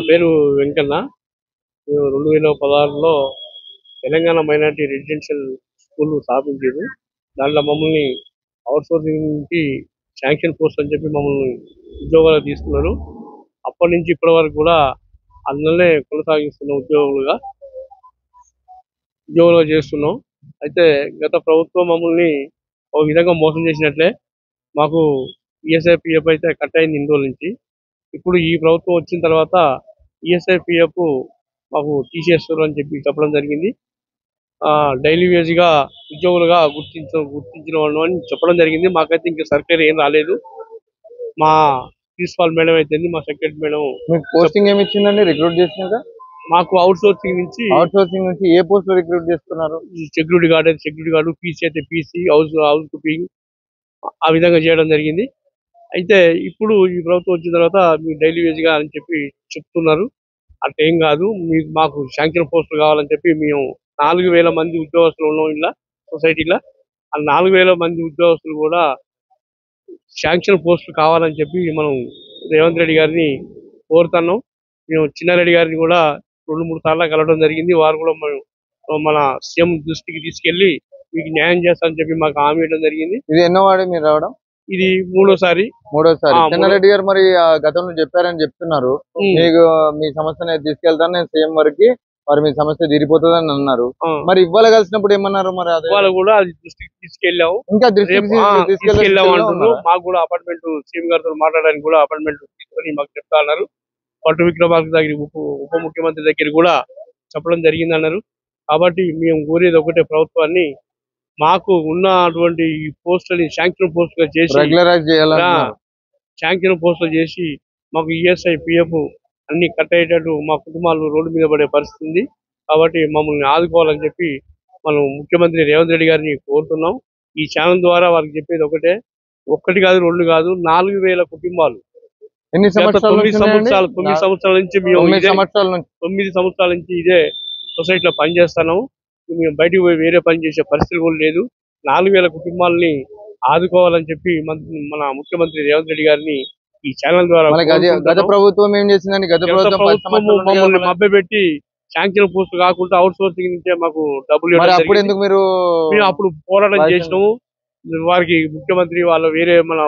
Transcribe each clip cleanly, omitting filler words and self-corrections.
పేరు వెంకన్న. మేము 2016లో Telangana minority residential school స్థాపించారు. దాంట్లో మమ్మల్ని అవుట్సోర్సింగ్ నుంచి శాంక్షన్ పోస్ట్ అని చెప్పి మమ్మల్ని ఉద్యోగాలు తీసుకున్నారు. అప్పటి నుంచి ఇప్పటి వరకు కూడా అందులోనే కొనసాగిస్తున్న ఉద్యోగులుగా చేస్తున్నాం. అయితే గత ప్రభుత్వం మమ్మల్ని ఒక విధంగా మోసం చేసినట్లే మాకు ఈఎస్ఐ పిఎఫ్ అయితే కట్ అయింది ఇన్ని రోజుల నుంచి. ఇప్పుడు ఈ ప్రభుత్వం వచ్చిన తర్వాత ఈఎస్ఐ పిఎఫ్ మాకు తీసేస్తారు అని చెప్పి చెప్పడం జరిగింది. డైలీ వేజ్ గా ఉద్యోగులుగా గుర్తించిన వాళ్ళు అని చెప్పడం జరిగింది. మాకైతే ఇంకా సర్కారు ఏం రాలేదు. మా ప్రిన్సిపాల్ మేడం అయితే మా సెక్రటరీ మేడం పోస్టింగ్ ఏమి ఇచ్చిందండి రిక్రూట్ చేసినాక? మాకు అవుట్ సోర్సింగ్ నుంచి ఏ పోస్ట్ లో రిక్రూట్ చేస్తున్నారు? సెక్యూరిటీ గార్డ్ అయితే సెక్యూరిటీ గార్డు, పీసీ అయితే పీసీ, హౌస్ కీపింగ్ ఆ విధంగా చేయడం జరిగింది. అయితే ఇప్పుడు ఈ ప్రభుత్వం వచ్చిన తర్వాత మీకు డైలీ వేజ్ గా అని చెప్పి చెప్తున్నారు. అట్లా ఏం కాదు, మీకు మాకు శాంక్షన్ పోస్టులు కావాలని చెప్పి మేము 4000 మంది ఉద్యోగస్తులు ఉన్నాం ఇలా సొసైటీలో. ఆ 4000 మంది ఉద్యోగస్తులు కూడా శాంక్షన్ పోస్టులు కావాలని చెప్పి మనం రేవంత్ రెడ్డి గారిని కోరుతున్నాం. మేము చిన్నారెడ్డి గారిని కూడా 2-3 సార్లు కలవడం జరిగింది. వారు కూడా మన సీఎం దృష్టికి తీసుకెళ్లి మీకు న్యాయం చేస్తానని చెప్పి మాకు హామీ ఇవ్వడం జరిగింది. ఇది ఎన్నో వాడి మీరు రావడం? ఇది మూడోసారి. చిన్నారెడ్డి గారు మరి గతంలో చెప్పారని చెప్తున్నారు, మీకు మీ సమస్యను తీసుకెళ్తాను నేను సీఎం వరకు, మరి మీ సమస్య తీరిపోతుందని అన్నారు. మరి ఇవ్వాలి కలిసినప్పుడు ఏమన్నారు? మరి ఇవాళ కూడా అది దృష్టికి తీసుకెళ్ళాము. ఇంకా తీసుకెళ్ళాము అంటున్నారు. మాకు కూడా అపార్ట్మెంట్ సీఎం గారితో మాట్లాడడానికి కూడా అపార్ట్మెంట్ తీసుకొని మాకు చెప్తా అన్నారు. పట్టు విక్రమార్క దగ్గర ఉప ముఖ్యమంత్రి దగ్గర కూడా చెప్పడం జరిగింది అన్నారు. కాబట్టి మేము కోరేది ఒకటే, ప్రభుత్వాన్ని మాకు ఉన్నటువంటి ఈ పోస్టులని శాంక్షన్ పోస్టుగా చేసి శాంక్షన్ పోస్టులు చేసి మాకు ఈఎస్ఐ పిఎఫ్ అన్ని కట్ అయ్యేటట్టు మా కుటుంబాలు రోడ్డు మీద పడే పరిస్థితి ఉంది. కాబట్టి మమ్మల్ని ఆదుకోవాలని చెప్పి మనం ముఖ్యమంత్రి రేవంత్ రెడ్డి గారిని కోరుతున్నాం. ఈ ఛానల్ ద్వారా వారికి చెప్పేది ఒకటే, 1 కాదు 2 కాదు 4000 కుటుంబాలు 9 సంవత్సరాల నుంచి మేము 9 సంవత్సరాల నుంచి ఇదే సొసైటీలో పనిచేస్తున్నాము. మేము బయటకు పోయి వేరే పని చేసే పరిస్థితి కూడా లేదు. 4000 కుటుంబాలని ఆదుకోవాలని చెప్పి మన ముఖ్యమంత్రి రేవంత్ రెడ్డి గారిని ఈ ఛానల్ ద్వారా గత ప్రభుత్వం ఏం చేసిందని మమ్మల్ని మభ్యపెట్టి శాంక్షన్ పోస్ట్ కాకుండా అవుట్ సోర్సింగ్ నుంచే మాకు డబ్బులు అప్పుడు పోరాటం చేసినాము. వారికి ముఖ్యమంత్రి వాళ్ళ వేరే మన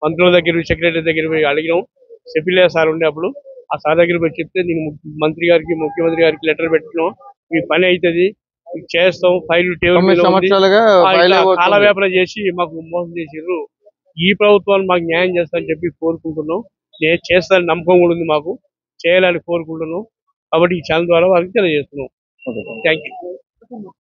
మంత్రుల దగ్గర సెక్రటరీ దగ్గర పోయి అడిగినాం. సెపిలే సార్ ఉండే అప్పుడు ఆ సార్ దగ్గర పోయి చెప్తే నేను మంత్రి గారికి ముఖ్యమంత్రి గారికి లెటర్ పెట్టినాం, మీ పని అవుతుంది చేస్తాం, ఫైల్ టేబుల్ కాలవేపన చేసి మాకు మోసం చేసిర్రు. ఈ ప్రభుత్వాన్ని మాకు న్యాయం చేస్తారని చెప్పి కోరుకుంటున్నాం. నేను చేస్తానని నమ్మకం కూడా ఉంది, మాకు చేయాలని కోరుకుంటున్నాం. కాబట్టి ఈ ఛానల్ ద్వారా వారికి తెలియజేస్తున్నాం. Thank you.